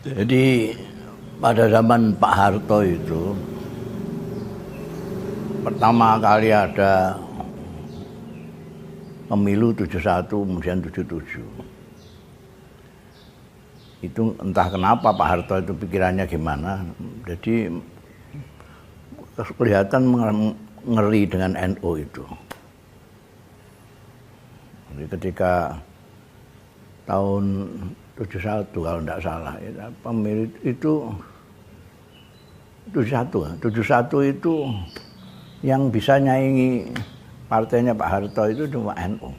Jadi pada zaman Pak Harto itu pertama kali ada pemilu 71 kemudian 77. Itu entah kenapa Pak Harto itu pikirannya gimana. Jadi kelihatan ngeri dengan NU itu. Jadi ketika tahun 71 kalau tidak salah, pemilu itu 71 itu yang bisa nyaingi partainya Pak Harto itu cuma NU.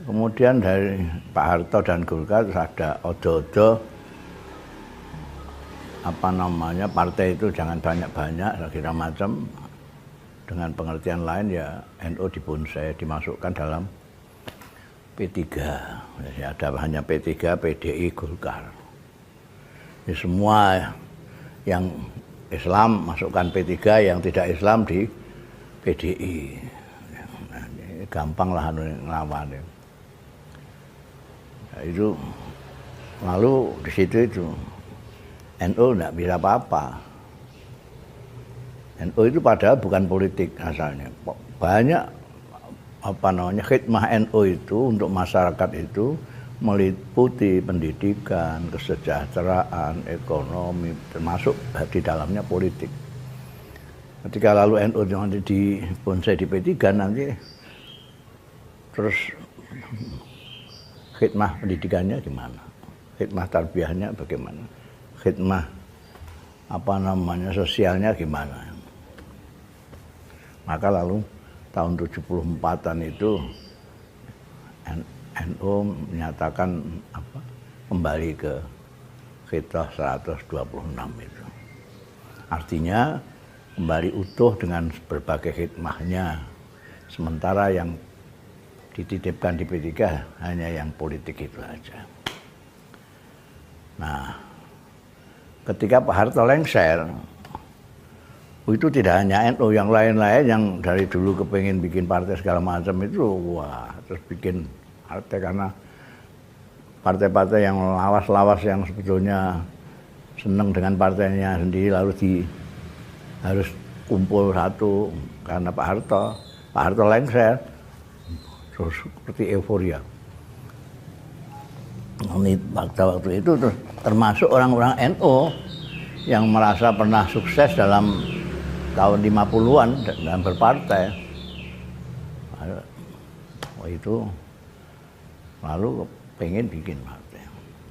Kemudian dari Pak Harto dan Golkar ada odo-odo partai itu jangan banyak-banyak segala macam, dengan pengertian lain ya NU dibonsai, dimasukkan dalam P3. Jadi ada hanya P3, PDI, Golkar. Jadi semua yang Islam masukkan P3, yang tidak Islam di PDI. Nah, gampang lah ngelawan. Nah, itu lalu di situ itu NU tidak bisa apa-apa. NU itu padahal bukan politik asalnya. Banyak khidmah NU itu untuk masyarakat itu meliputi pendidikan, kesejahteraan, ekonomi, termasuk di dalamnya politik. Ketika lalu NU nanti dibonsai di P3 nanti terus khidmah pendidikannya gimana? Khidmah tarbiyahnya bagaimana? Khidmah sosialnya gimana? Maka lalu tahun 74-an itu NU menyatakan kembali ke Khitrah 126 itu. Artinya kembali utuh dengan berbagai khidmahnya. Sementara yang dititipkan di P3 hanya yang politik itu aja. Nah, ketika Pak Harto lengser, itu tidak hanya NU, yang lain-lain yang dari dulu kepengen bikin partai segala macam itu, wah, terus bikin partai karena partai-partai yang lawas-lawas yang sebetulnya seneng dengan partainya sendiri lalu harus kumpul satu karena Pak Harto lengser, terus seperti euforia. Waktu itu termasuk orang-orang NU yang merasa pernah sukses dalam tahun 50-an dalam berpartai. Itu lalu pengen bikin partai.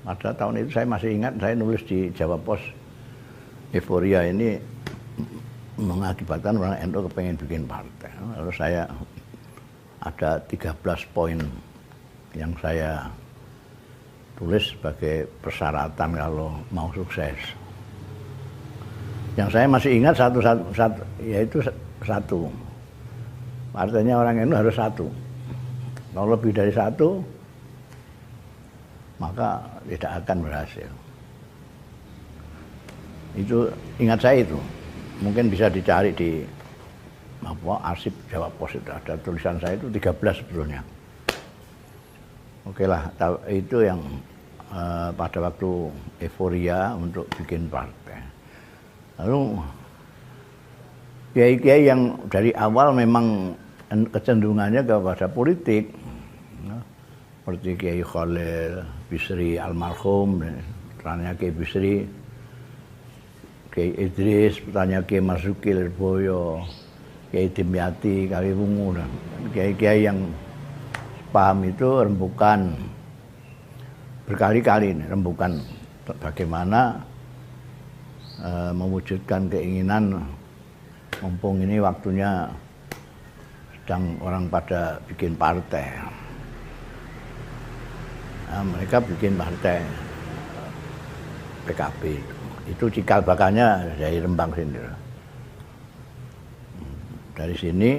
Pada tahun itu saya masih ingat, saya nulis di Jawa Pos, euforia ini mengakibatkan orang NU kepengen bikin partai. Lalu saya ada 13 poin yang saya tulis sebagai persyaratan kalau mau sukses. Yang saya masih ingat yaitu satu. Partainya orang NU harus satu. Kalau lebih dari satu, maka tidak akan berhasil. Itu ingat saya itu. Mungkin bisa dicari di arsip Jawa Pos, itu ada tulisan saya itu 13 sebetulnya. Oke lah, itu yang pada waktu euforia untuk bikin partai. Lalu kiai-kiai yang dari awal memang kecenderungannya kepada politik, seperti Kiai Khalil Bisri almarhum, putranya Kiai Bisri, Kiai Idris, putranya Kiai Marzuki Lirboyo, Kiai Dimyati Kaliwungu, dan kiai-kiai yang paham itu rembukan berkali-kali, rembukan bagaimana mewujudkan keinginan, mumpung ini waktunya sedang orang pada bikin partai. Nah, mereka bikin partai PKB itu cikal bakalnya dari Rembang sini. Dari sini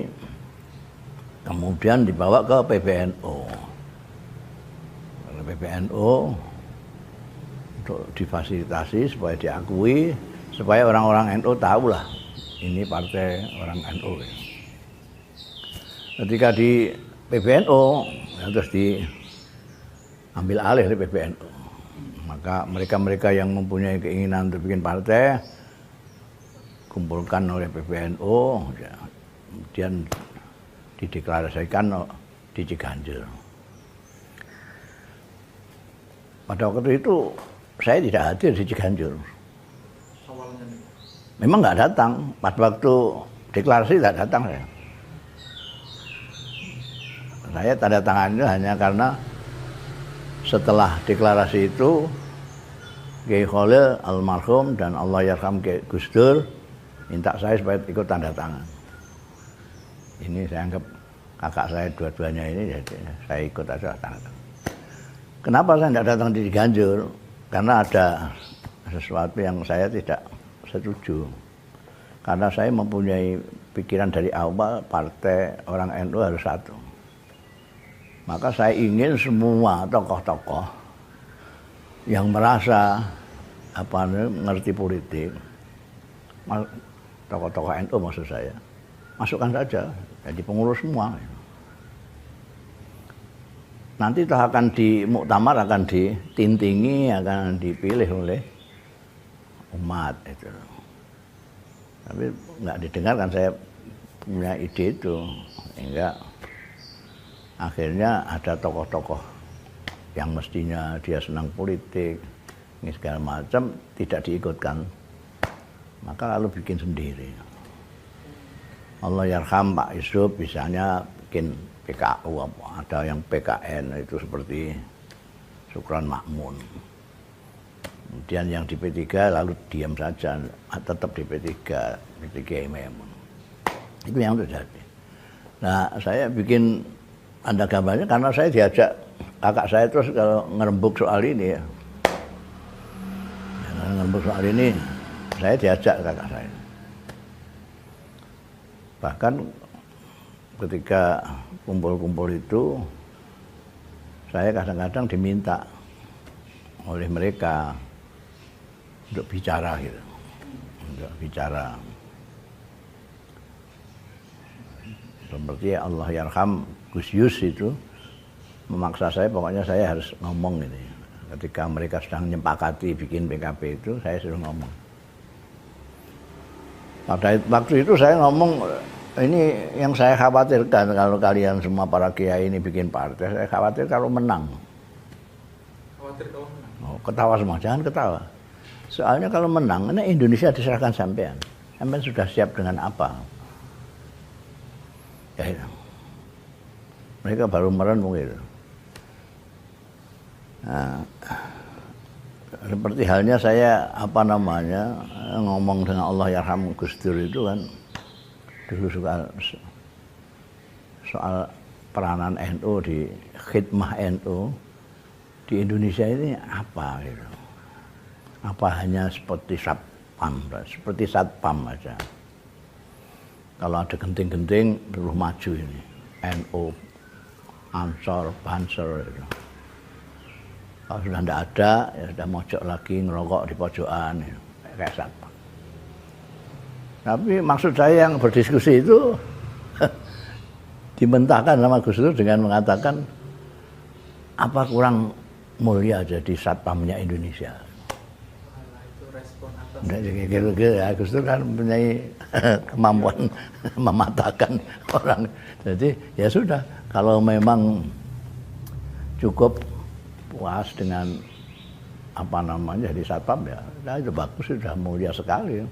kemudian dibawa ke PBNU. PBNU untuk difasilitasi supaya diakui, supaya orang-orang NU tahu lah ini partai orang NU. Ketika di PBNU terus diambil alih oleh PBNU. Maka mereka-mereka yang mempunyai keinginan untuk bikin partai kumpulkan oleh PBNU, ya, kemudian dideklarasikan di Ciganjur. Pada waktu itu saya tidak hadir di Ciganjur. Memang nggak datang. Pada waktu deklarasi tidak datang saya. Saya tanda tangannya hanya karena setelah deklarasi itu Kiai Khalil almarhum dan Allah yarham Gus Dur minta saya supaya ikut tanda tangan. Ini saya anggap kakak saya dua-duanya ini, jadi saya ikut aja tanda tangan. Kenapa saya tidak datang di Ciganjur? Karena ada sesuatu yang saya tidak setuju. Karena saya mempunyai pikiran dari awal partai orang NU harus satu. Maka saya ingin semua tokoh-tokoh yang merasa ngerti politik, tokoh-tokoh NU maksud saya, masukkan saja jadi pengurus semua. Nanti toh akan di muktamar, akan ditintingi, akan dipilih oleh umat itu. Tapi nggak didengarkan, saya punya ide itu, sehingga akhirnya ada tokoh-tokoh yang mestinya dia senang politik, ini segala macam tidak diikutkan, maka lalu bikin sendiri. Allah yarham Pak Yusuf misalnya bikin PKU, ada yang PKN itu seperti Sukron Makmun. Kemudian yang di P3 lalu diam saja, tetap di P3 Maimun. Itu yang terjadi. Nah, saya bikin Anda gambarnya karena saya diajak kakak saya terus kalau ngerembuk soal ini ya. Ngerembuk soal ini saya diajak kakak saya. Bahkan ketika kumpul-kumpul itu saya kadang-kadang diminta oleh mereka untuk bicara gitu. Untuk bicara. Seperti Allah yarham Gus Yus itu memaksa saya, pokoknya saya harus ngomong ini. Ketika mereka sedang nyepakati bikin PKB itu, saya suruh ngomong. Pada waktu itu saya ngomong, ini yang saya khawatirkan kalau kalian semua para kiai ini bikin partai, saya khawatir kalau menang. Khawatir kalau menang? Oh, ketawa semua, jangan ketawa. Soalnya kalau menang, ini Indonesia diserahkan sampean. Sampean sudah siap dengan apa? Ya itu. Mereka baru merenung gitu. Nah, seperti halnya saya ngomong dengan Allah yarham Gus Dur itu kan dulu soal peranan NU di khidmah NU di Indonesia ini apa gitu. Apa hanya seperti satpam aja. Kalau ada genting-genting perlu maju ini. NU, Ansor, Banser gitu. Kalau sudah tidak ada, ya sudah mojok lagi ngerokok di pojokan ya, kayak satpam. Tapi maksud saya yang berdiskusi itu dimentahkan sama Gus Dur dengan mengatakan apa kurang mulia jadi satpamnya Indonesia. Itu respon atas. Gitu ya, Gus Dur kan mempunyai kemampuan mematahkan orang. Jadi ya sudah, kalau memang cukup puas dengan jadi satpam ya, nah itu bagus, sudah mulia sekali.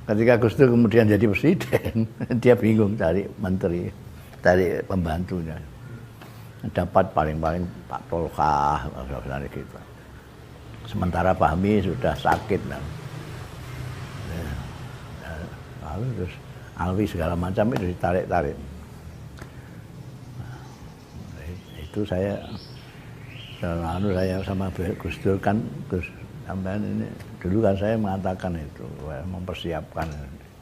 Ketika Gus Dur kemudian jadi presiden, dia bingung cari menteri, cari pembantunya. Dapat paling-paling Pak Tolkah, gitu. Sementara Pak Hami sudah sakit. Lalu terus Alwi segala macam itu ditarik-tarik. Itu saya sama Gus Dur kan, Gus sampean ini dulu kan saya mengatakan itu, mempersiapkan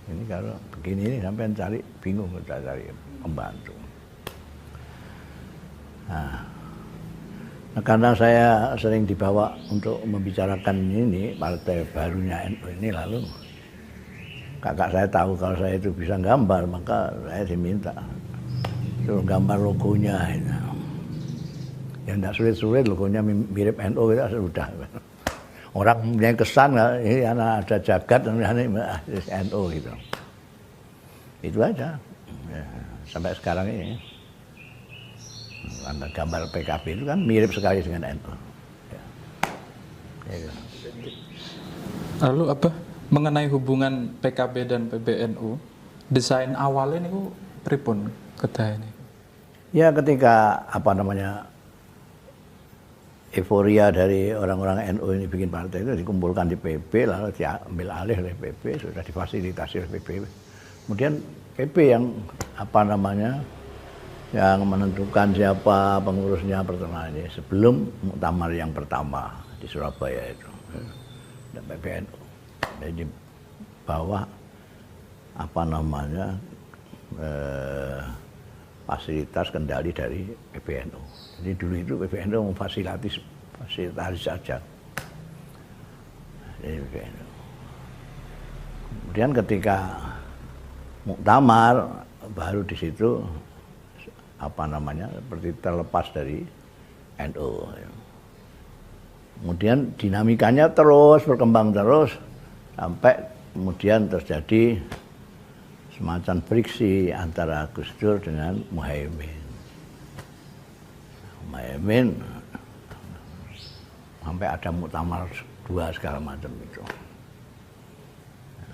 ini kalau begini ini sampean cari bingung, kita cari pembantu. Nah, karena saya sering dibawa untuk membicarakan ini partai barunya NU ini, lalu kakak saya tahu kalau saya itu bisa gambar, maka saya diminta suruh gambar logonya. Ya enggak sulit-sulit logonya mirip NU itu sudah. Orang punya kesan ini anak ada jagat ini NU gitu. Itu aja. Ya, sampai sekarang ini. Karena gambar PKB itu kan mirip sekali dengan NU. Ya. Ya. Lalu apa mengenai hubungan PKB dan PBNU, desain awalnya ini pripun kedah ini? Ya ketika euforia dari orang-orang NU ini bikin partai itu dikumpulkan di PB, lalu diambil alih oleh PB, sudah difasilitasi oleh PB. Kemudian PB yang yang menentukan siapa pengurusnya pertama ini sebelum muktamar yang pertama di Surabaya itu, dan PBNU. Jadi di bawah fasilitas kendali dari PBNU. Jadi dulu itu PBNU memfasilitasi saja. Jadi PBNU. Kemudian ketika muktamar baru di situ seperti terlepas dari NU. Kemudian dinamikanya terus berkembang terus sampai kemudian terjadi semacam friksi antara Gus Dur dengan Muhaimin. Muhaimin sampai ada muktamar 2 segala macam itu.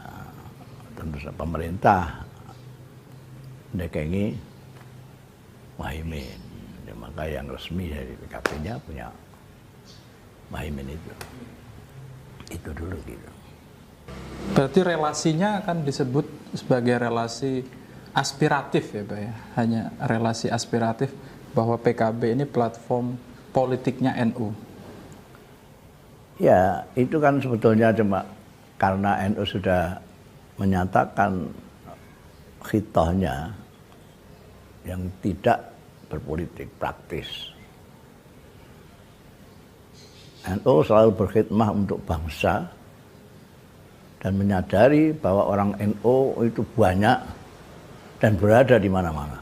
Nah, tentu saja pemerintah mendatangi Muhaimin. Ya, maka yang resmi dari PKB-nya punya Muhaimin itu. Itu dulu gitu. Berarti relasinya akan disebut sebagai relasi aspiratif ya Pak ya? Hanya relasi aspiratif bahwa PKB ini platform politiknya NU. Ya, itu kan sebetulnya cuma karena NU sudah menyatakan khitohnya yang tidak berpolitik praktis. NU selalu berkhidmah untuk bangsa dan menyadari bahwa orang NU itu banyak dan berada di mana-mana.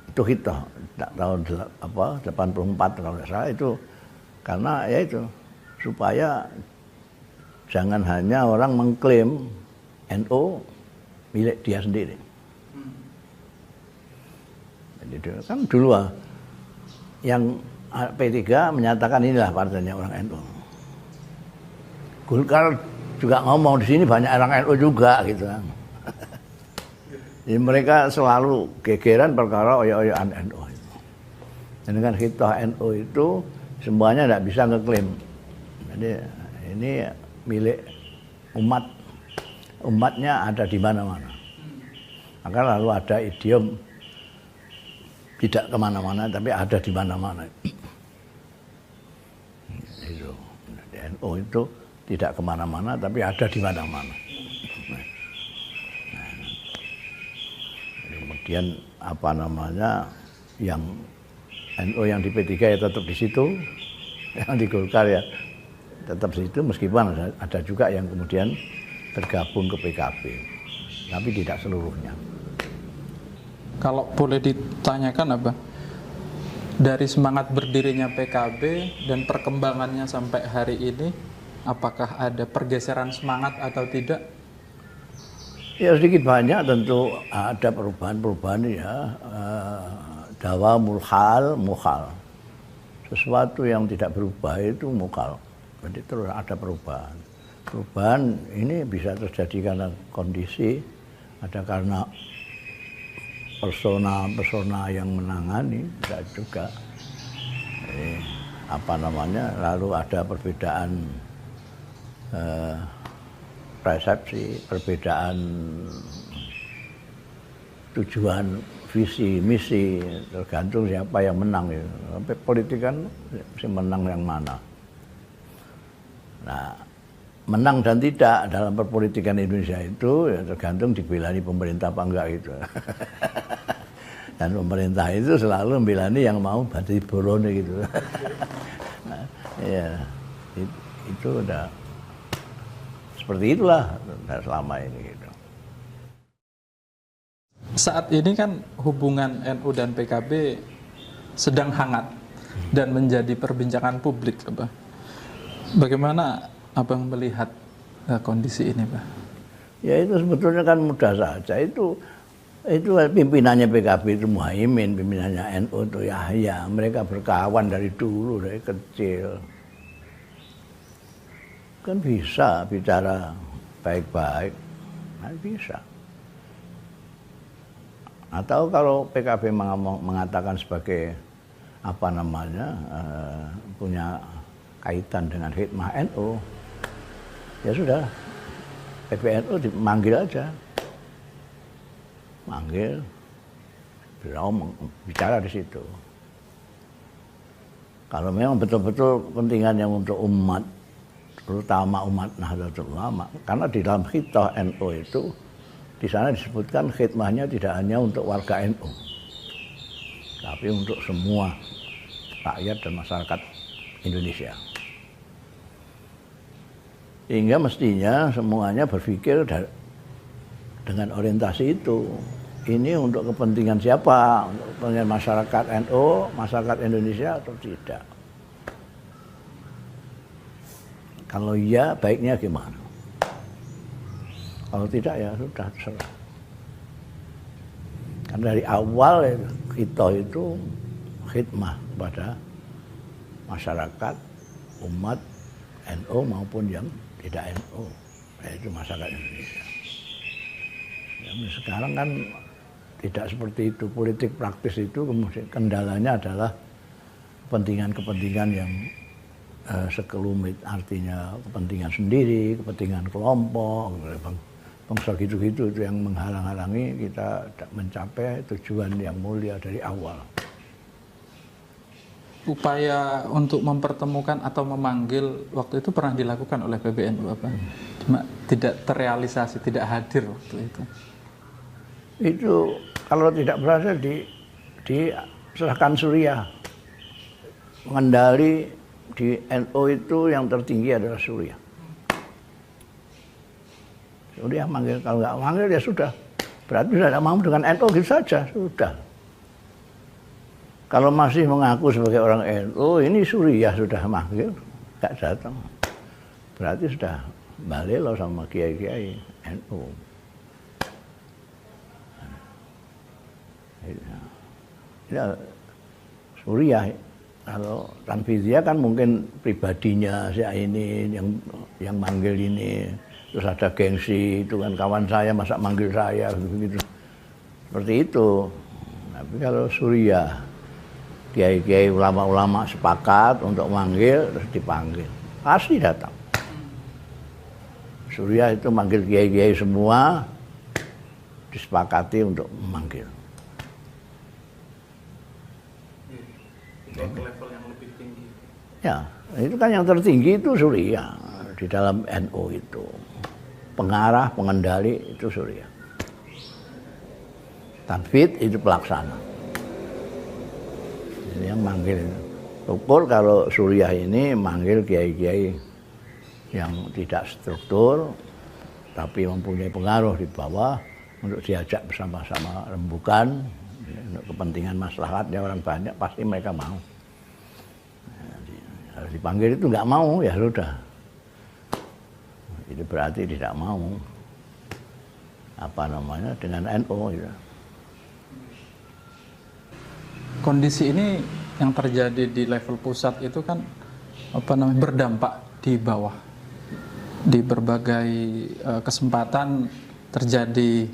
Itu khitoh tahun 84 kalau tidak salah itu, karena ya itu supaya jangan hanya orang mengklaim NU milik dia sendiri. Jadi kan dulu yang P3 menyatakan inilah partainya orang NU. Golkar juga ngomong di sini banyak orang NU juga gitu kan. Jadi mereka selalu gegeran perkara oyo-oyoan NU itu. Dan kan khitoh NU itu semuanya tidak bisa ngeklaim. Jadi ini milik umat. Umatnya ada di mana-mana. Maka lalu ada idiom tidak kemana-mana tapi ada di mana-mana. Itu. NU itu tidak kemana-mana tapi ada di mana-mana. Kemudian yang NU yang di P3 ya tetap di situ, yang di Golkar ya tetap di situ, meskipun ada juga yang kemudian tergabung ke PKB, tapi tidak seluruhnya. Kalau boleh ditanyakan apa? Dari semangat berdirinya PKB dan perkembangannya sampai hari ini, apakah ada pergeseran semangat atau tidak? Ya sedikit banyak tentu ada perubahan-perubahan ya. Dawamul hal mukhal. Sesuatu yang tidak berubah itu mukhal. Jadi terus ada perubahan. Perubahan ini bisa terjadi karena kondisi, ada karena persona yang menangani, tidak juga. Jadi, lalu ada perbedaan persepsi, perbedaan tujuan, visi, misi, tergantung siapa yang menang. Sampai politik kan si menang yang mana. Nah, menang dan tidak dalam perpolitikan Indonesia itu ya tergantung dibelani pemerintah apa enggak gitu. Dan pemerintah itu selalu membelani yang mau bati bolone gitu. Nah, ya itu udah seperti itulah selama ini gitu. Saat ini kan hubungan NU dan PKB sedang hangat dan menjadi perbincangan publik, Pak. Bagaimana Abang melihat kondisi ini, Pak? Ya itu sebetulnya kan mudah saja. Itu pimpinannya PKB itu Muhaimin, pimpinannya NU itu Yahya. Mereka berkawan dari dulu, dari kecil. Kan bisa bicara baik-baik, kan bisa. Atau kalau PKB mengatakan sebagai apa namanya punya kaitan dengan khidmah NU, ya sudah, PBNU dimanggil aja, manggil, beliau bicara di situ. Kalau memang betul-betul kepentingannya untuk umat, terutama umat Nahdlatul Ulama, karena di dalam khitah NU itu di sana disebutkan khidmahnya tidak hanya untuk warga NU, tapi untuk semua rakyat dan masyarakat Indonesia. Hingga mestinya semuanya berpikir dengan orientasi itu. Ini untuk kepentingan siapa? Untuk kepentingan masyarakat NU, masyarakat Indonesia atau tidak? Kalau iya, baiknya gimana? Kalau tidak ya sudah terserah. Karena dari awal kita itu khidmah kepada masyarakat, umat NU maupun yang tidak NU, yaitu masyarakat Indonesia. Ya, sekarang kan tidak seperti itu. Politik praktis itu kemudian kendalanya adalah kepentingan-kepentingan yang sekelumit, artinya kepentingan sendiri, kepentingan kelompok, bangsa gitu-gitu itu yang menghalang-halangi kita mencapai tujuan yang mulia dari awal. Upaya untuk mempertemukan atau memanggil waktu itu pernah dilakukan oleh PBNU, Bapak. Cuma tidak terrealisasi, tidak hadir waktu itu. Itu kalau tidak berhasil diserahkan Suriah. Mengendali di NU itu yang tertinggi adalah Suriah. Suriah manggil, kalau nggak manggil ya sudah. Berarti sudah tidak mau dengan NU gitu saja, sudah. Kalau masih mengaku sebagai orang NU, ini Suriah sudah manggil, nggak datang. Berarti sudah balik loh sama kiai-kiai NU. Ya, Suriah, kalau Tanfidiyah kan mungkin pribadinya si ini yang manggil ini, terus ada gengsi, itu kan kawan saya masa manggil saya, begitu. Seperti itu. Tapi kalau Suriah, kiai-kiai ulama-ulama sepakat untuk manggil, terus dipanggil, pasti datang. Suriah itu manggil kiai-kiai semua, disepakati untuk memanggil. Ke level yang lebih tinggi. Ya, itu kan yang tertinggi itu Suriah di dalam NU itu. Pengarah, pengendali itu Suriah. Tanfid itu pelaksana. Ini yang manggil. Ukur kalau Suriah ini manggil kiai-kiai yang tidak struktur, tapi mempunyai pengaruh di bawah untuk diajak bersama-sama rembukan untuk kepentingan maslahatnya orang banyak, pasti mereka mau. Harus dipanggil itu nggak mau, ya sudah. Itu berarti tidak mau dengan NU. Ya. Kondisi ini yang terjadi di level pusat itu kan berdampak di bawah. Di berbagai kesempatan terjadi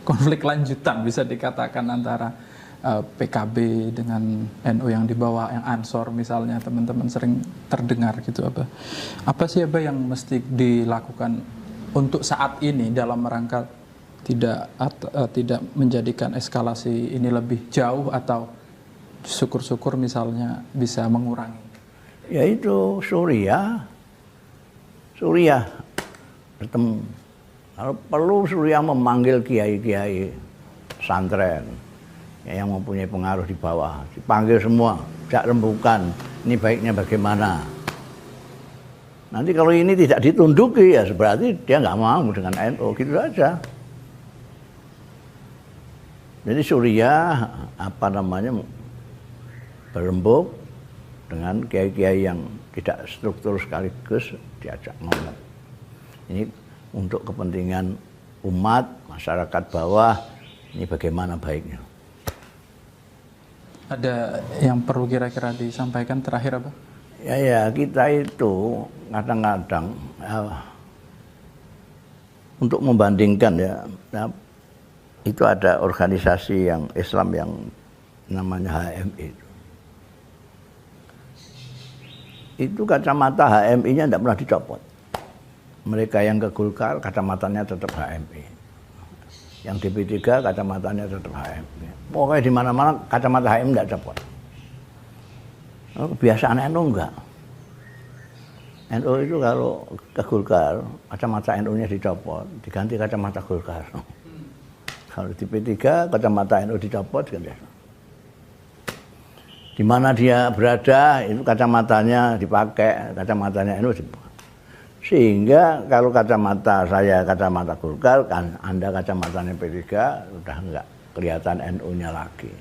konflik lanjutan, bisa dikatakan, antara PKB dengan NU yang di bawah, yang Ansor misalnya, teman-teman sering terdengar gitu. Apa sih yang mesti dilakukan untuk saat ini dalam rangka tidak menjadikan eskalasi ini lebih jauh, atau syukur-syukur misalnya bisa mengurangi? Yaitu Suriah bertemu. Kalau perlu Suriah memanggil kiai-kiai pesantren yang mempunyai pengaruh di bawah, dipanggil semua, jak rembukan, ini baiknya bagaimana. Nanti kalau ini tidak ditunduki, ya berarti dia nggak mau dengan NU, gitu saja. Jadi Suriah berembuk dengan kiai-kiai yang tidak struktur sekaligus diajak ngomong. Ini untuk kepentingan umat, masyarakat bawah, ini bagaimana baiknya. Ada yang perlu kira-kira disampaikan terakhir apa? Ya kita itu kadang-kadang untuk membandingkan ya, itu ada organisasi yang Islam yang namanya HMI. Itu kacamata HMI-nya tidak pernah dicopot. Mereka yang ke Golkar kacamatanya tetap HMI. Yang di P3 kacamatanya tetap HMI. Pokoknya di mana-mana kacamata HMI tidak copot. Kebiasaan NU enggak. NU itu kalau ke Golkar, kacamata NU-nya dicopot, diganti kacamata Golkar. Kalau di P3 kacamata NU dicopot, ganti. Di mana dia berada itu kacamatanya dipakai, kacamatanya NU dipakai. Sehingga kalau kacamata saya kacamata Golkar, kan Anda kacamatanya P3 udah enggak kelihatan NU-nya lagi.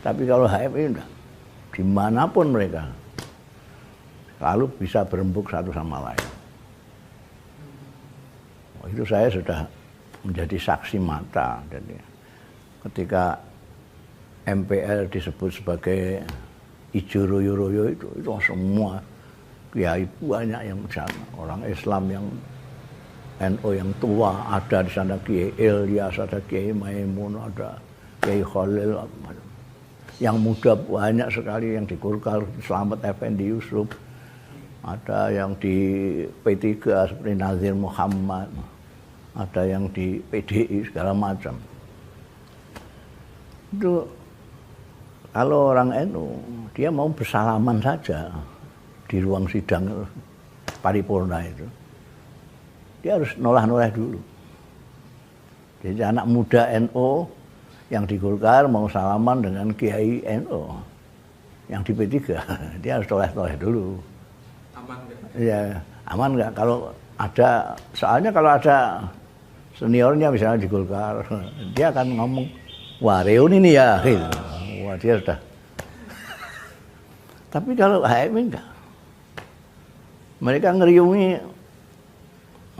Tapi kalau HMI enggak, dimanapun mereka lalu bisa berembuk satu sama lain. Itu saya sudah menjadi saksi mata. Jadi ketika MPL disebut sebagai ijo royo-royo itu semua kiai banyak yang sana, orang Islam yang NU yang tua ada di sana, Kiai Ilyas, ada Kiai Maimun, ada Kiai Khalil, yang muda banyak sekali yang di Golkar, Slamet Effendi Yusuf, ada yang di P3 seperti Nazir Muhammad, ada yang di PDI segala macam. Itu kalau orang NU dia mau bersalaman saja di ruang sidang paripurna itu, dia harus noleh-noleh dulu. Jadi anak muda NU yang di Golkar mau salaman dengan Kiai NU yang di P3, dia harus noleh-noleh dulu. Aman nggak? Ya, aman nggak? Kalau ada, soalnya kalau ada seniornya misalnya di Golkar, dia akan ngomong, wah reuni nih ya, gitu. Wah dia sudah. Tapi kalau HMI enggak, mereka ngeriungi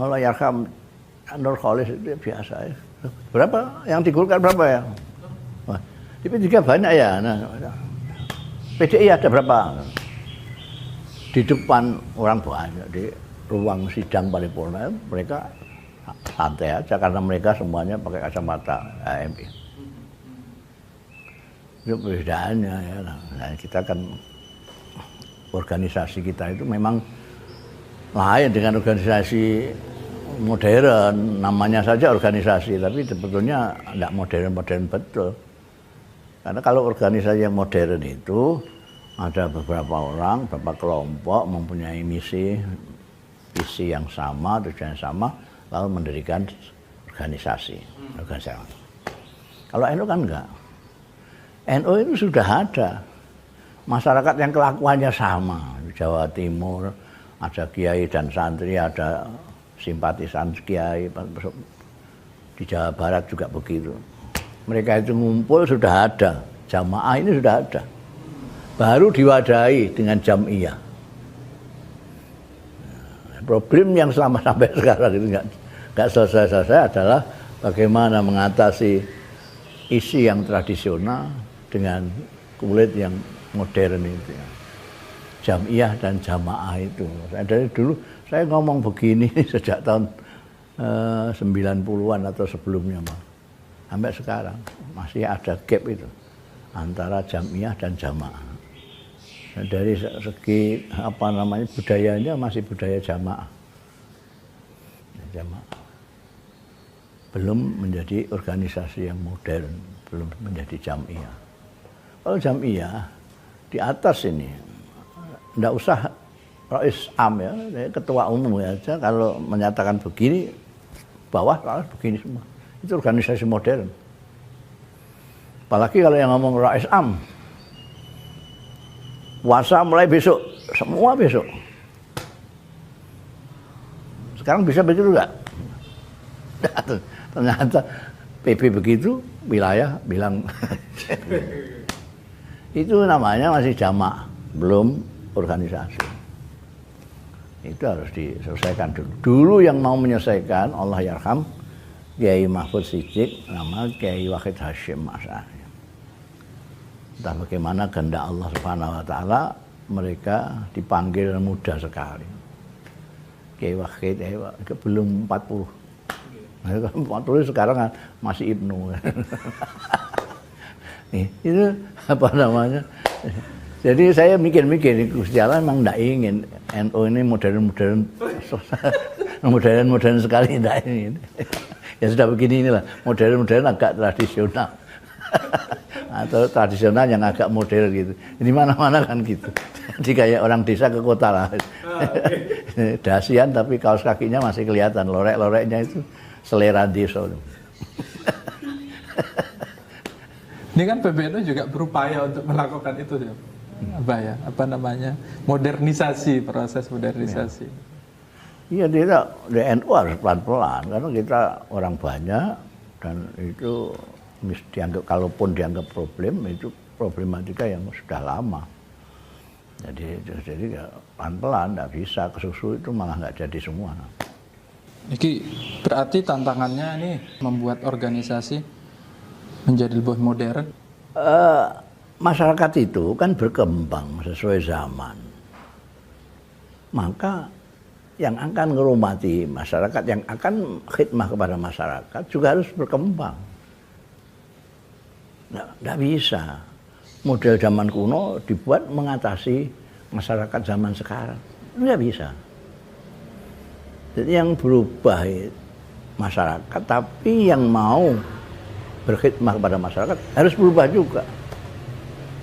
Allah yarham Nur Khalis itu biasa ya. Berapa? Yang di Golkar berapa ya? Wah, di P3 banyak ya. Nah, PDI ada berapa? Di depan orang banyak, di ruang sidang paripurna mereka santai aja karena mereka semuanya pakai kacamata HMI. Itu perbedaannya ya. Nah, kita kan organisasi kita itu memang lain dengan organisasi modern, namanya saja organisasi, tapi sebetulnya tidak modern-modern betul. Karena kalau organisasi yang modern itu ada beberapa orang, beberapa kelompok mempunyai misi yang sama, tujuan yang sama, lalu mendirikan organisasi. Kalau NU kan enggak. NU itu sudah ada masyarakat yang kelakuannya sama. Di Jawa Timur ada kiai dan santri, ada simpatisan kiai. Di Jawa Barat juga begitu. Mereka itu ngumpul sudah ada, jamaah ini sudah ada. Baru diwadahi dengan jam'iyah. Problem yang sampai sekarang itu nggak selesai-selesai adalah bagaimana mengatasi isi yang tradisional dengan kulit yang modern itu ya. Jam'iyah dan jamaah itu. Dari dulu saya ngomong begini sejak tahun 90-an atau sebelumnya sampai sekarang masih ada gap itu antara jam'iyah dan jamaah. Dan dari segi budayanya masih budaya jamaah. Belum menjadi organisasi yang modern, belum menjadi jam'iyah. Kalau jam'iyah di atas ini, tidak usah Rais Am ya, ketua umum aja kalau menyatakan begini, bawah harus begini semua. Itu organisasi modern. Apalagi kalau yang ngomong Rais Am, puasa mulai besok, semua besok. Sekarang bisa begitu enggak? Ternyata PP begitu, wilayah bilang Itu namanya masih jamak, belum organisasi. Itu harus diselesaikan dulu. Dulu yang mau menyelesaikan, Allah yarham, Kiai Mahfud Siddiq, nama Kiai Wahid Hashim Asy'ari. Entah bagaimana kehendak Allah Subhanahu wa taala, mereka dipanggil muda sekali. Kiai Wahid belum 40. 40 sekarang masih Ibnu. Itu apa namanya? Jadi saya mikir-mikir, Gusti Allah memang tidak ingin NU ini modern sekali, tidak ingin. Ya sudah begini inilah, modern agak tradisional. Atau tradisional yang agak modern gitu. Di mana-mana kan gitu. Jadi kayak orang desa ke kota lah. Dasian tapi kaos kakinya masih kelihatan, lorek-loreknya itu selera desa. Ini kan PBNU juga berupaya untuk melakukan itu ya. Apa namanya? Modernisasi, proses modernisasi. Iya, dia NU harus pelan-pelan karena kita orang banyak dan itu dianggap, kalaupun dianggap problem, itu problematika yang sudah lama. Jadi ya pelan-pelan, nggak bisa kesusu itu malah nggak jadi semua. Ini berarti tantangannya ini membuat organisasi menjadi lebih modern. Masyarakat itu kan berkembang sesuai zaman. Maka yang akan menghormati masyarakat, yang akan khidmah kepada masyarakat juga harus berkembang. Nggak bisa. Model zaman kuno dibuat mengatasi masyarakat zaman sekarang. Nggak bisa. Jadi yang berubah masyarakat, tapi yang mau berkhidmah kepada masyarakat harus berubah juga.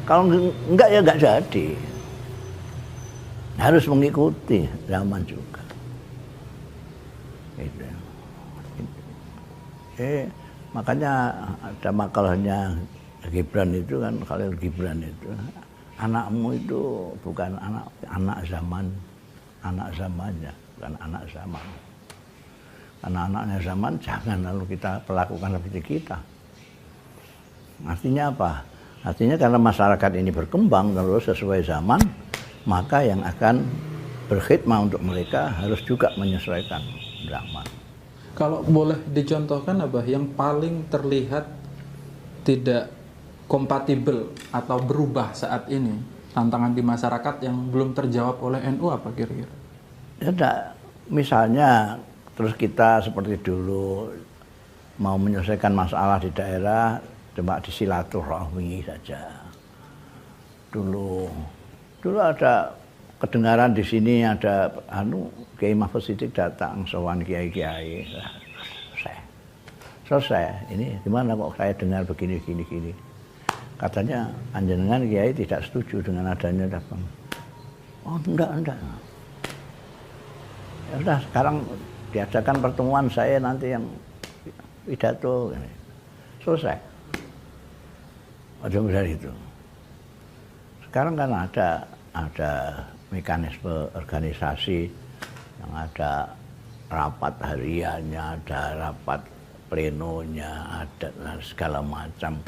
Kalau enggak ya enggak jadi. Harus mengikuti zaman juga. Gitu. Makanya ada makalahnya Gibran itu kan, Khalil Gibran itu, anakmu itu bukan anak zaman, anak zamannya, bukan anak zaman. Karena anaknya zaman jangan lalu kita perlakukan seperti kita. Artinya apa? Artinya karena masyarakat ini berkembang terus sesuai zaman, maka yang akan berkhidmah untuk mereka harus juga menyesuaikan zaman. Kalau boleh dicontohkan apa yang paling terlihat tidak kompatibel atau berubah saat ini, tantangan di masyarakat yang belum terjawab oleh NU apa kira-kira? Ya, misalnya terus kita seperti dulu mau menyelesaikan masalah di daerah cuma disilaturahmi saja. Dulu ada kedengaran di sini ada Kiai Mahfud Siddiq datang sowan kiai-kiai. Selesai. Ini gimana kok saya dengar begini. Katanya panjenengan kiai tidak setuju dengan adanya datang. Oh, enggak. Ya sudah, sekarang diadakan pertemuan saya nanti yang pidato. Selesai. Macam itu. Sekarang kan ada mekanisme organisasi yang ada rapat hariannya, ada rapat plenonya, ada segala macam.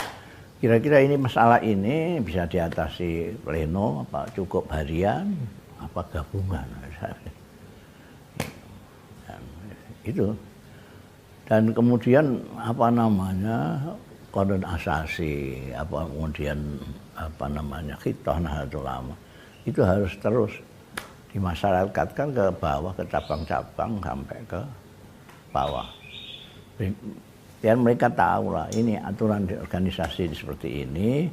Kira-kira ini masalah ini bisa diatasi pleno apa cukup harian apa gabungan? Itu. Dan kemudian apa namanya? Qanun asasi, kemudian khithah Nahdlatul Ulama itu harus terus dimasyarakatkan ke bawah, ke cabang-cabang sampai ke bawah. Biar mereka tahu lah ini aturan di organisasi seperti ini,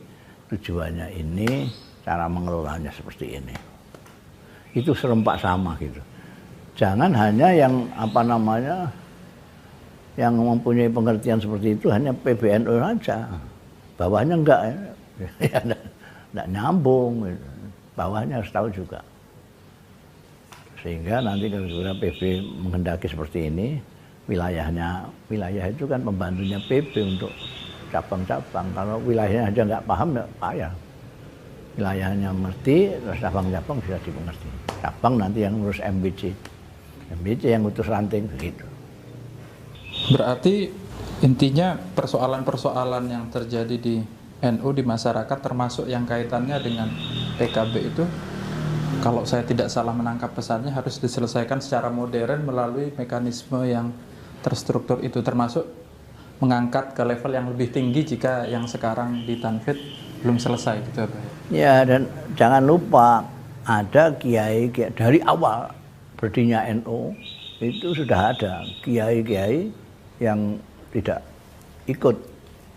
tujuannya ini, cara mengelolanya seperti ini. Itu serempak sama gitu. Jangan hanya yang yang mempunyai pengertian seperti itu hanya PBNU saja, bawahnya enggak, enggak nyambung, bawahnya harus tahu juga. Sehingga nanti kalau PB menghendaki seperti ini, wilayah itu kan pembantunya PB untuk cabang-cabang. Kalau wilayahnya aja nggak paham, ya payah. Wilayahnya mengerti, terus cabang-cabang bisa dimengerti. Cabang nanti yang ngurus MBC yang utus ranting begitu. Berarti intinya persoalan-persoalan yang terjadi di NU di masyarakat termasuk yang kaitannya dengan PKB itu, kalau saya tidak salah menangkap pesannya, harus diselesaikan secara modern melalui mekanisme yang terstruktur itu, termasuk mengangkat ke level yang lebih tinggi jika yang sekarang di Tanfid belum selesai gitu Pak. Ya, dan jangan lupa ada kiai dari awal berdirinya NU itu sudah ada kiai-kiai yang tidak ikut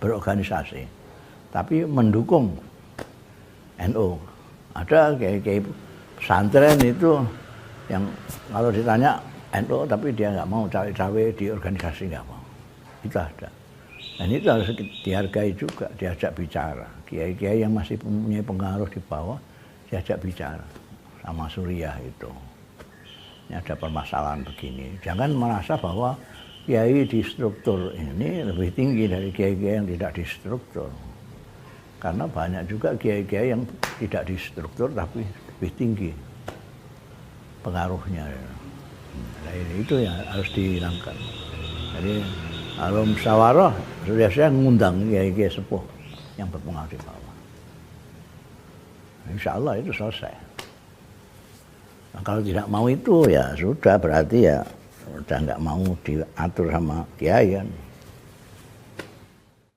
berorganisasi tapi mendukung NU. Ada kiai-kiai pesantren itu yang kalau ditanya NU tapi dia nggak mau cawe-cawe di organisasi, nggak mau. Itu ada. Dan itu harus dihargai juga, diajak bicara. Kiai-kiai yang masih mempunyai pengaruh di bawah diajak bicara sama Suriah itu. Ini ada permasalahan begini. Jangan merasa bahwa kiai di struktur ini lebih tinggi dari kiai-kiai yang tidak di struktur. Karena banyak juga kiai-kiai yang tidak di struktur tapi lebih tinggi pengaruhnya. Nah, itu yang harus dihilangkan. Jadi kalau musyawarah, sudah saya ngundang kiai-kiai sepuh yang berpengaruh di bawah. Insya Allah itu selesai. Nah, kalau tidak mau itu ya sudah, berarti ya udah nggak mau diatur sama kiai kan.